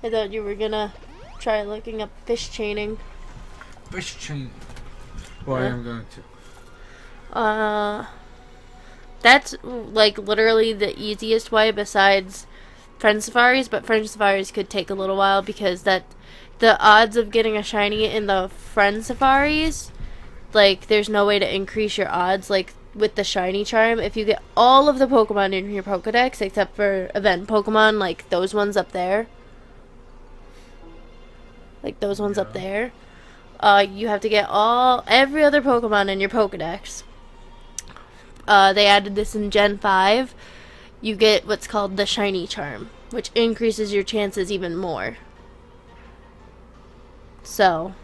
I thought you were gonna try looking up fish chaining. Fish chain. Well, I am going to. That's like literally the easiest way besides Friend Safaris, but Friend Safaris could take a little while because the odds of getting a shiny in the Friend Safaris, like there's no way to increase your odds like with the shiny charm. If you get all of the Pokemon in your Pokedex except for event Pokemon, like those ones up there, you have to get every other Pokemon in your Pokedex. They added this in Gen 5. You get what's called the Shiny Charm, which increases your chances even more. So,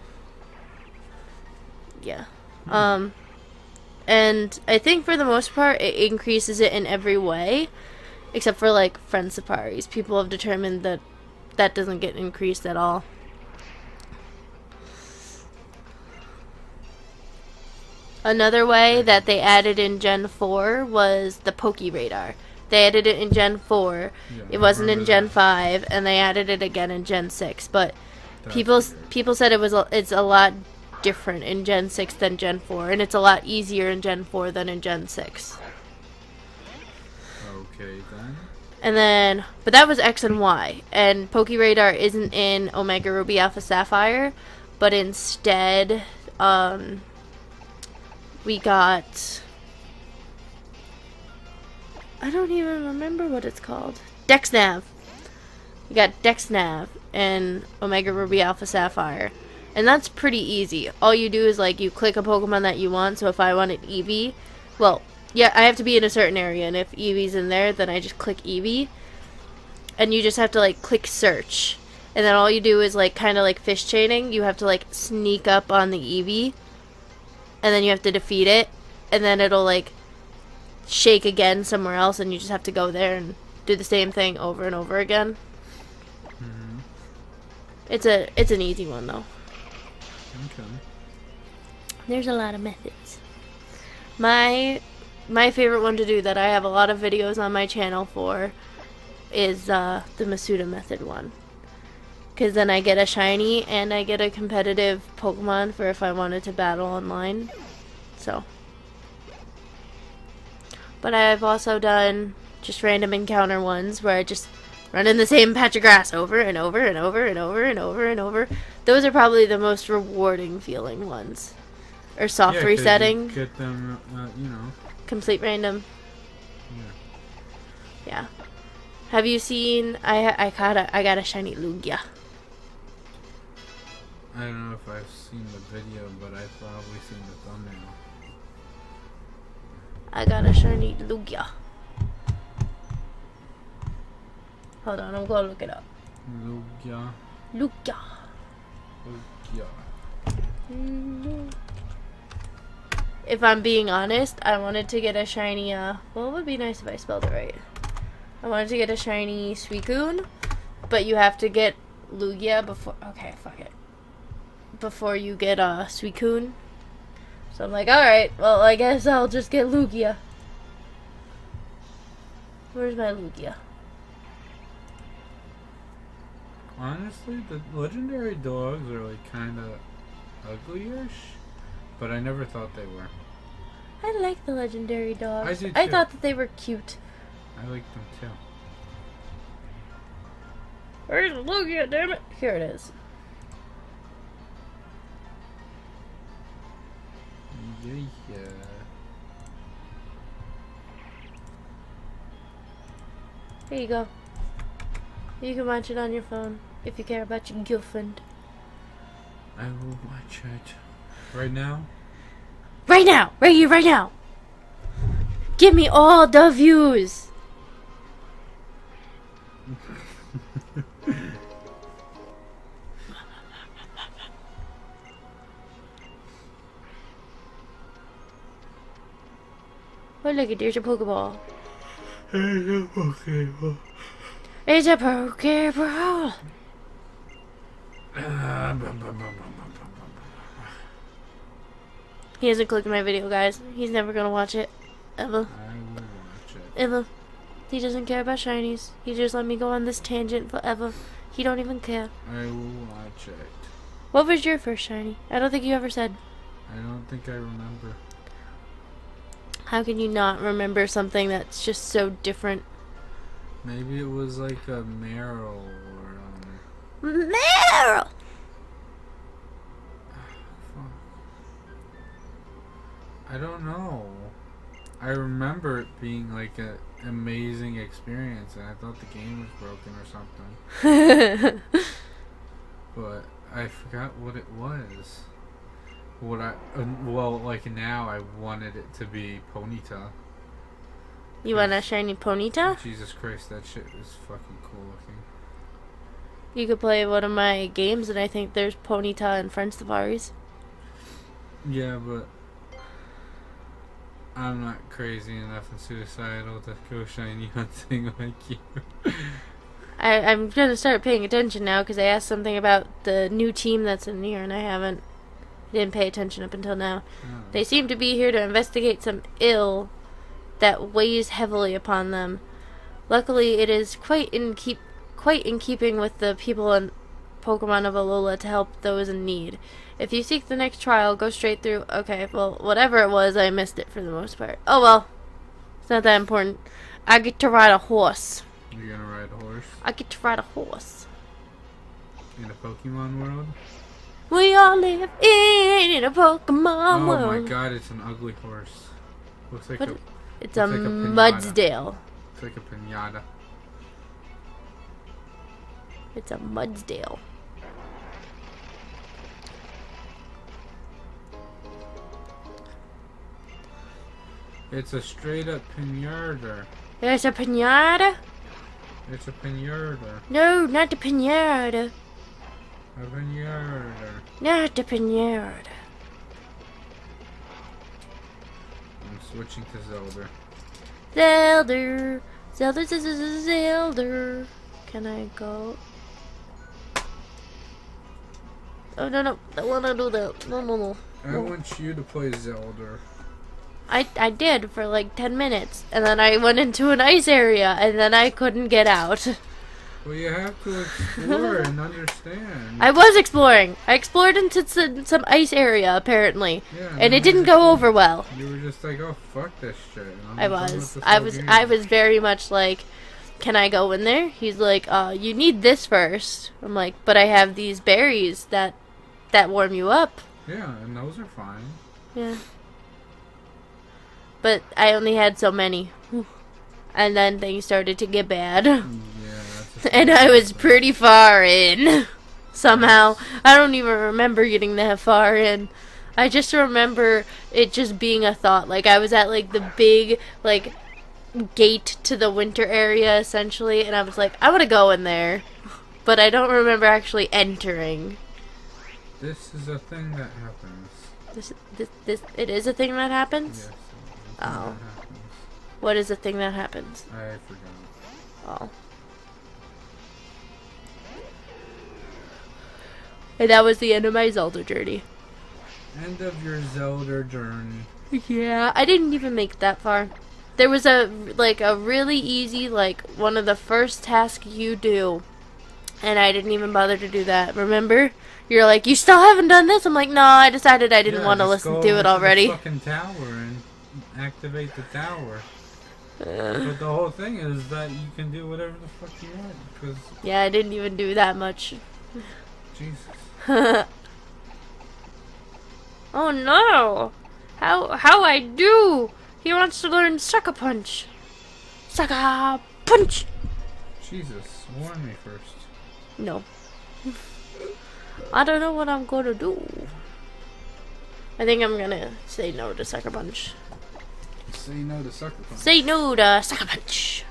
yeah. And I think for the most part, it increases it in every way, except for like Friend Safaris. People have determined that that doesn't get increased at all. Another way that they added in Gen 4 was the Poke Radar. They added it in Gen 4. Yeah, It wasn't in Gen 5, and they added it again in Gen 6. But people said it's a lot different in Gen 6 than Gen 4, and it's a lot easier in Gen 4 than in Gen 6. Okay, then. And then, but that was X and Y, and Poke Radar isn't in Omega Ruby Alpha Sapphire, but instead, we got, I don't even remember what it's called. DexNav. We got DexNav and Omega Ruby Alpha Sapphire. And that's pretty easy. All you do is like you click a Pokemon that you want. So if I wanted Eevee, well, yeah, I have to be in a certain area, and if Eevee's in there, then I just click Eevee. And you just have to like click search. And then all you do is like kind of like fish chaining. You have to like sneak up on the Eevee. And then you have to defeat it, and then it'll like shake again somewhere else, and you just have to go there and do the same thing over and over again. Mm-hmm. It's an easy one though. Okay. There's a lot of methods. My favorite one to do that I have a lot of videos on my channel for is the Masuda method one. Because then I get a shiny and I get a competitive Pokemon for if I wanted to battle online. So. But I've also done just random encounter ones where I just run in the same patch of grass over and over and over and over and over and over. Those are probably the most rewarding feeling ones. Or soft resetting. You get them, Complete random. Yeah. Yeah. Have you seen? I got a shiny Lugia. I don't know if I've seen the video, but I've probably seen the thumbnail. I got a shiny Lugia. Hold on, I'm gonna look it up. Lugia. Lugia. If I'm being honest, I wanted to get a shiny, well, it would be nice if I spelled it right. I wanted to get a shiny Suicune, but you have to get Lugia before, okay, fuck it. Before you get Suicune. So I'm like, alright, well, I guess I'll just get Lugia. Where's my Lugia? Honestly, the legendary dogs are like kind of ugly-ish, but I never thought they were. I like the legendary dogs. I do too. I thought that they were cute. I like them too. Where's Lugia, damn it? Here it is. Yeah. Here you go. You can watch it on your phone if you care about your girlfriend. I will watch it. Right now? Right now! Right here, right now! Give me all the views! Oh, look it, there's a Pokeball. It's a Pokeball! He hasn't clicked my video, guys. He's never gonna watch it. Ever. I will watch it. Ever. He doesn't care about shinies. He just let me go on this tangent forever. He don't even care. I will watch it. What was your first shiny? I don't think you ever said. I don't think I remember. How can you not remember something that's just so different? Maybe it was like a Meryl or Meryl! fuck. I don't know. I remember it being like an amazing experience, and I thought the game was broken or something. But I forgot what it was. What I well, like now I wanted it to be Ponyta. You want a shiny Ponyta? Jesus Christ, that shit is fucking cool looking. You could play one of my games, and I think there's Ponyta and Friend Safaris. Yeah, but I'm not crazy enough and suicidal to go shiny hunting like you. I'm gonna start paying attention now because I asked something about the new team that's in here, and I didn't pay attention up until now. Oh. They seem to be here to investigate some ill that weighs heavily upon them. Luckily, it is quite in keeping with the people and Pokemon of Alola to help those in need. If you seek the next trial, go straight through. Okay, well, whatever it was, I missed it for the most part. Oh well, it's not that important. I get to ride a horse. You're gonna ride a horse I get to ride a horse. in a Pokemon world? We all live in a Pokemon Oh world. my god, it's an ugly horse. Looks like What? a It's a looks like a pinata. Mudsdale. Looks like a pinata. It's a Mudsdale. It's a straight up pinata. There's a pinata? It's a pinata. No, not the pinata. A pinata. Not the pinata. I'm switching to Zelda. Zelda. Can I go? Oh, no. I don't want to do that. No. I want you to play Zelda. I did for like 10 minutes. And then I went into an ice area. And then I couldn't get out. Well, you have to explore and understand. I was exploring. I explored into some ice area, apparently. Yeah, And it didn't go over well. You were just like, oh, fuck this shit. I'm I done with was. this I whole was. game. I was very much like, can I go in there? He's like, you need this first. I'm like, but I have these berries that warm you up. Yeah, and those are fine. Yeah. But I only had so many. And then things started to get bad. Yeah, that's a And I was pretty far in. Somehow. I don't even remember getting that far in. I just remember it just being a thought. Like, I was at, like, the big, like, gate to the winter area, essentially. And I was like, I want to go in there. But I don't remember actually entering. This is a thing that happens. It is a thing that happens? Yes. Oh. That happens. What is the thing that happens? I forgot. Oh. And that was the end of my Zelda journey. End of your Zelda journey. Yeah, I didn't even make it that far. There was a really easy, like, one of the first tasks you do. And I didn't even bother to do that. Remember? You're like, you still haven't done this? I'm like, no, I decided I didn't want to just listen go to over it already. the fucking tower and activate the tower. But the whole thing is that you can do whatever the fuck you want because Yeah, I didn't even do that much. Jesus. Oh no! How I do? He wants to learn Sucker Punch. Sucker Punch! Jesus, warn me first. No. I don't know what I'm gonna do. I think I'm gonna say no to Sucker Punch. Say no to Sucker Punch. Say no to Sucker Punch!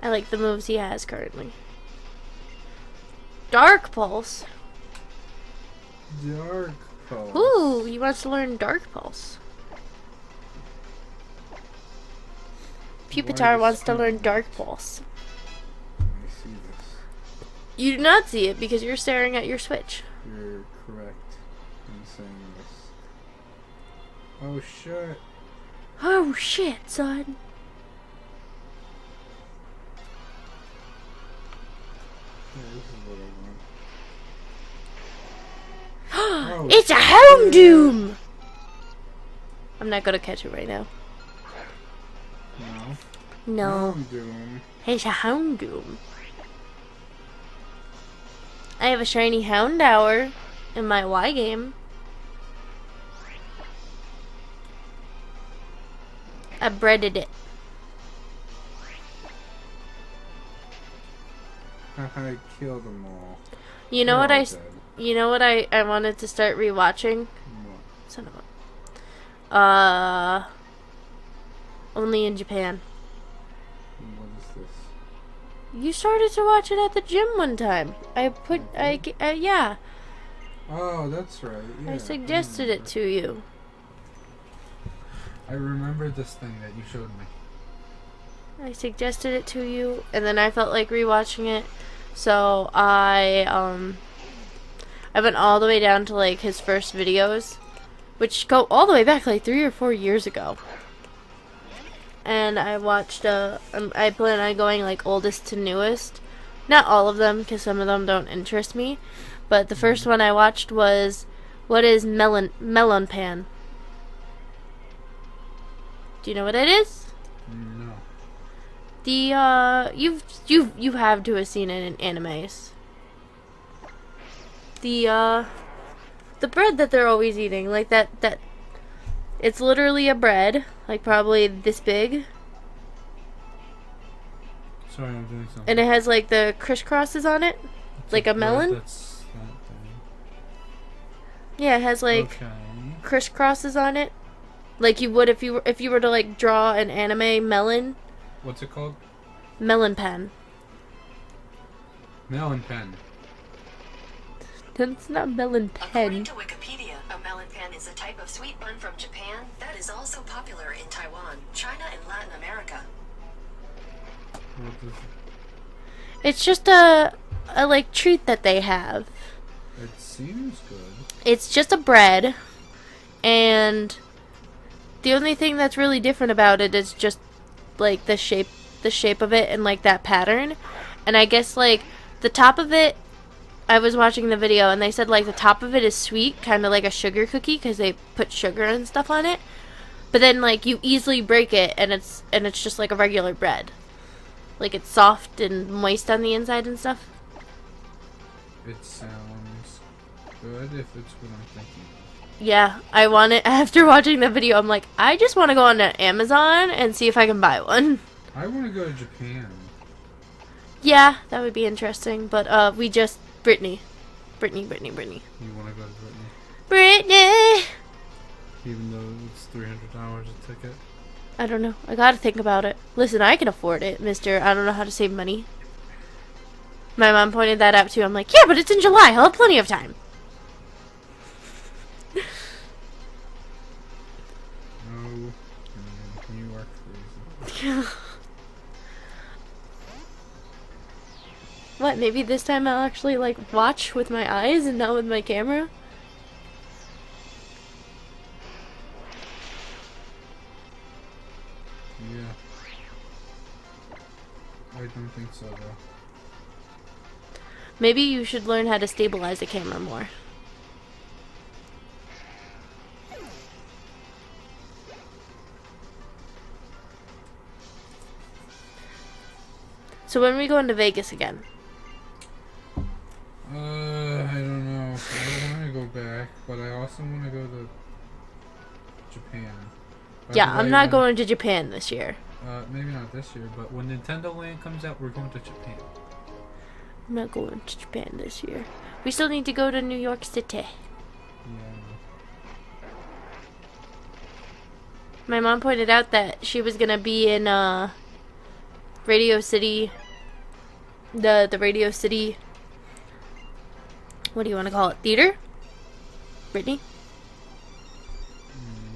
I like the moves he has currently. Dark Pulse. Dark Pulse. Ooh, he wants to learn Dark Pulse. Pupitar wants to learn Dark Pulse. I see this. You do not see it because you're staring at your Switch. You're correct in saying this. Oh shit. Oh shit, son. this is what I want. Oh, It's a Houndoom! I'm not gonna catch it right now. No. No. Doom. It's a Houndoom. I have a shiny Houndour in my Y game. I breaded it. I killed them all. You know what They're I? all dead. You know what I wanted to start rewatching? What? Son of a. Only in Japan. What is this? You started to watch it at the gym one time. Yeah. Oh, that's right. Yeah, I suggested it to you. I remember this thing that you showed me. I suggested it to you, and then I felt like rewatching it, so I went all the way down to like his first videos, which go all the way back like 3 or 4 years ago. And I watched. I plan on going like oldest to newest, not all of them because some of them don't interest me, but the first one I watched was what is melon pan. Do you know what it is? No. The you have to have seen it in animes. The bread that they're always eating, like that it's literally a bread, like probably this big, Sorry, I'm doing something. and it has like the crisscrosses on it, It's like a bread melon. That's that thing. Yeah, it has like Okay. crisscrosses on it, like you would if you were to like draw an anime melon. What's it called? Melon pen. Melon pen. That's not melon According pen. to Wikipedia, a melon pan is a type of sweet bun from Japan that is also popular in Taiwan, China, and Latin America. What is It's just a like treat that they have. it? It seems good. It's just a bread, and the only thing that's really different about it is just like the shape of it and like that pattern. And I guess like the top of it, I was watching the video and they said like the top of it is sweet, kind of like a sugar cookie because they put sugar and stuff on it. But then like you easily break it and it's just like a regular bread. Like it's soft and moist on the inside and stuff. It sounds good if it's what I'm thinking. Yeah, I want it. After watching the video, I'm like, I just want to go on to Amazon and see if I can buy one. I want to go to Japan. Yeah, that would be interesting. But Brittany. You want to go to Brittany? Brittany! Even though it's $300 a ticket? I don't know. I gotta think about it. Listen, I can afford it, mister. I don't know how to save money. My mom pointed that out too. I'm like, yeah, but it's in July. I'll have plenty of time. No. New York freezing. What, maybe this time I'll actually, like, watch with my eyes and not with my camera? Yeah. I don't think so, though. Maybe you should learn how to stabilize the camera more. So when are we going to Vegas again? I don't know. I want to go back, but I also want to go to Japan. Yeah, I'm not going to Japan this year. Maybe not this year, but when Nintendo Land comes out, we're going to Japan. I'm not going to Japan this year. We still need to go to New York City. Yeah. My mom pointed out that she was gonna be in Radio City, the Radio City, what do you want to call it, theater? Brittany?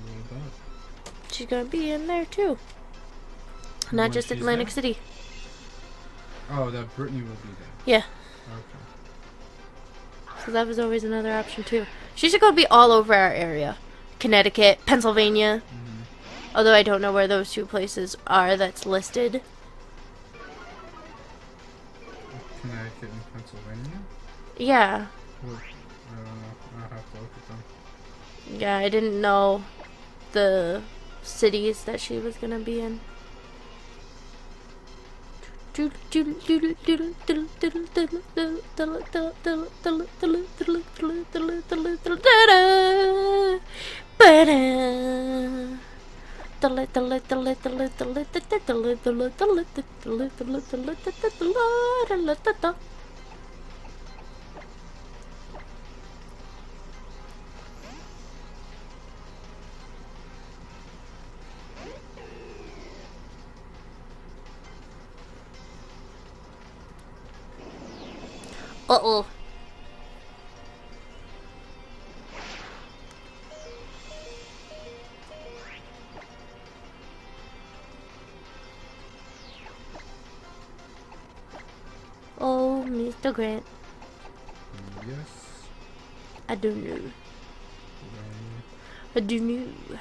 What about? She's gonna be in there too. Not When just she's Atlantic there? City. Oh, that Brittany will be there. Yeah, Okay. so that was always another option too. She's gonna be all over our area. Connecticut, Pennsylvania. Although I don't know where those two places are that's listed. Connecticut and Pennsylvania? Yeah. What? I don't know. I'll have to look at them. Yeah, I didn't know the cities that she was gonna be in. Uh-oh. Oh, Mr. Grant. Yes. I don't know. Um, I don't know.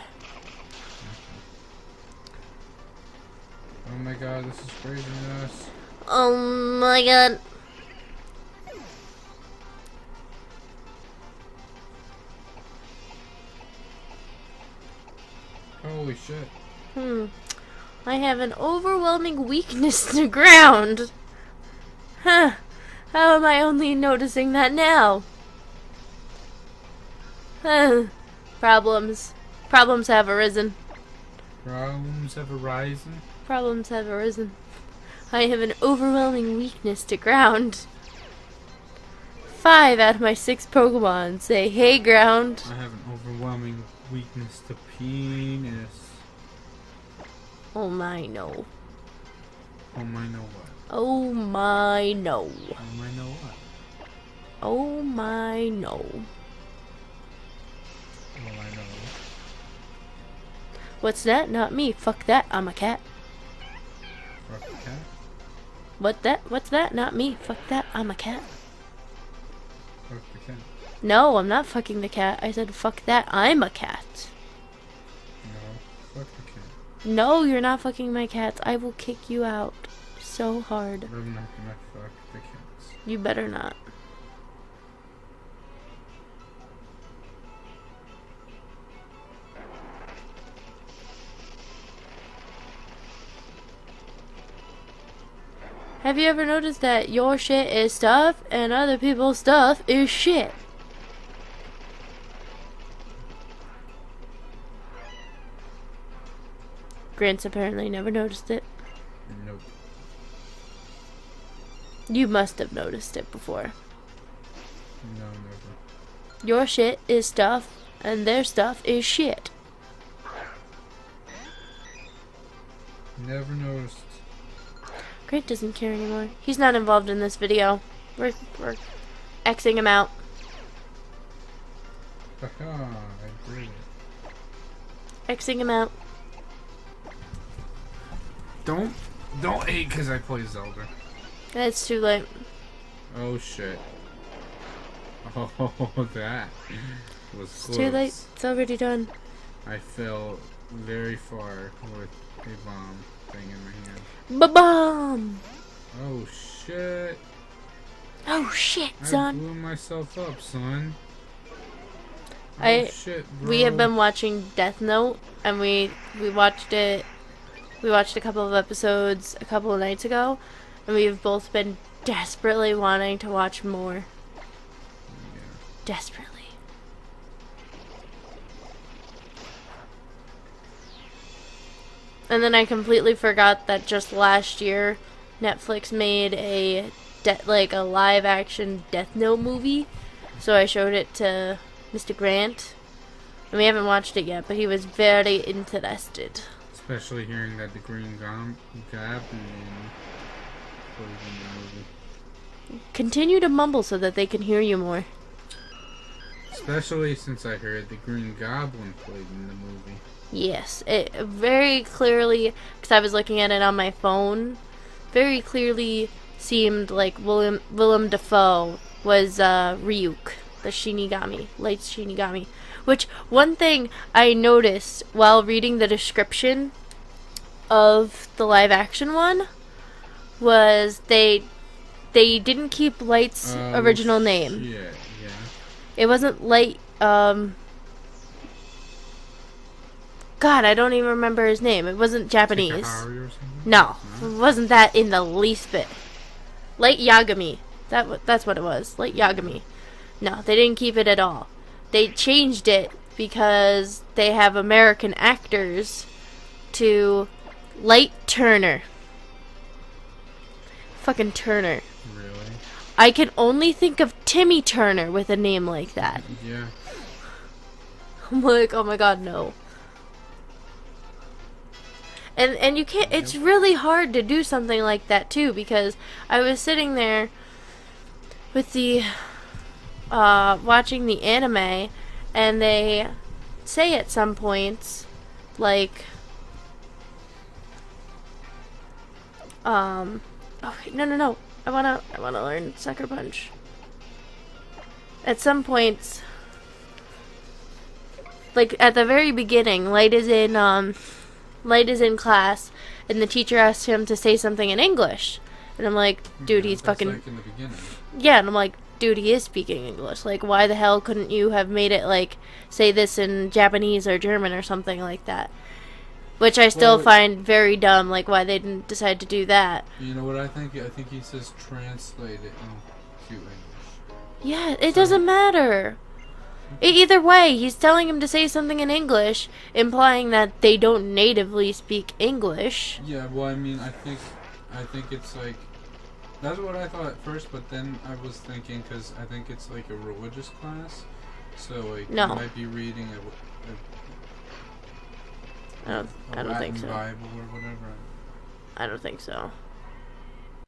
oh my god, this is craziness. Oh my god. Holy shit. I have an overwhelming weakness to ground. Huh. How am I only noticing that now? Huh. Problems. Problems have arisen. Problems have arisen? Problems have arisen. I have an overwhelming weakness to ground. 5 out of my 6 Pokemon say, hey, ground. I have an overwhelming weakness to penis. Oh my, no. Oh my, know what? Oh my, no. Oh my, know what? Oh my, no. Oh I know. What's that? Not me. Fuck that. I'm a cat. Fuck the cat? What that? What's that? Not me. Fuck that. I'm a cat. Fuck the cat. No, I'm not fucking the cat. I said fuck that. I'm a cat. No. Fuck the cat. No, you're not fucking my cats. I will kick you out so hard. I'm not gonna fuck the cats. You better not. Have you ever noticed that your shit is stuff and other people's stuff is shit? Grant's apparently never noticed it. Nope. You must have noticed it before. No, never. Your shit is stuff and their stuff is shit. Never noticed. Grant doesn't care anymore. He's not involved in this video. We're Xing him out. Haha, I did it. Xing him out. Don't hate because I play Zelda. It's too late. Oh shit. Oh, that was It's close. too late. It's already done. I fell very far with a bomb thing in my hand. Ba-bomb! Oh shit. Oh shit, I son. blew myself up, son. Oh I- shit, bro. We have been watching Death Note, and we watched it. We watched a couple of episodes a couple of nights ago, and we've both been desperately wanting to watch more. Yeah. Desperately. And then I completely forgot that just last year, Netflix made a a live action Death Note movie. So I showed it to Mr. Grant. And we haven't watched it yet, but he was very interested. Especially hearing that the Green Goblin was in the movie. Continue to mumble so that they can hear you more. Especially since I heard the Green Goblin played in the movie. Yes, it very clearly, because I was looking at it on my phone, very clearly seemed like Willem Dafoe was Ryuk, the Shinigami, Light Shinigami. Which, one thing I noticed while reading the description of the live action one was they they didn't keep Light's original name. Yeah. It wasn't Light. God, I don't even remember his name. It wasn't Japanese. Takahari or something? No, it wasn't that in the least bit. Light Yagami. That's what it was. Light Yagami. No, they didn't keep it at all. They changed it because they have American actors to Light Turner. Fucking Turner. Really? I can only think of Timmy Turner with a name like that. Yeah. I'm like, oh my god, no. And you can't, it's really hard to do something like that too, because I was sitting there with the, watching the anime, and they say at some points, like, okay, no, I wanna learn Sucker Punch. At some points, like at the very beginning, Light is in class, and the teacher asks him to say something in English, and I'm like, dude, Yeah, he's that's fucking like in the beginning. yeah, and I'm like, dude, he is speaking English. Like, why the hell couldn't you have made it like say this in Japanese or German or something like that? Which I still Well, find very dumb. Like, why they didn't decide to do that. You know what I think? I think he says translate it into English. Yeah, it doesn't matter. Either way, he's telling him to say something in English, implying that they don't natively speak English. Yeah, well, I mean, I think it's like, that's what I thought at first, but then I was thinking, because I think it's like a religious class, so like No. you might be reading I don't a think Latin so. Bible or whatever. I don't think so.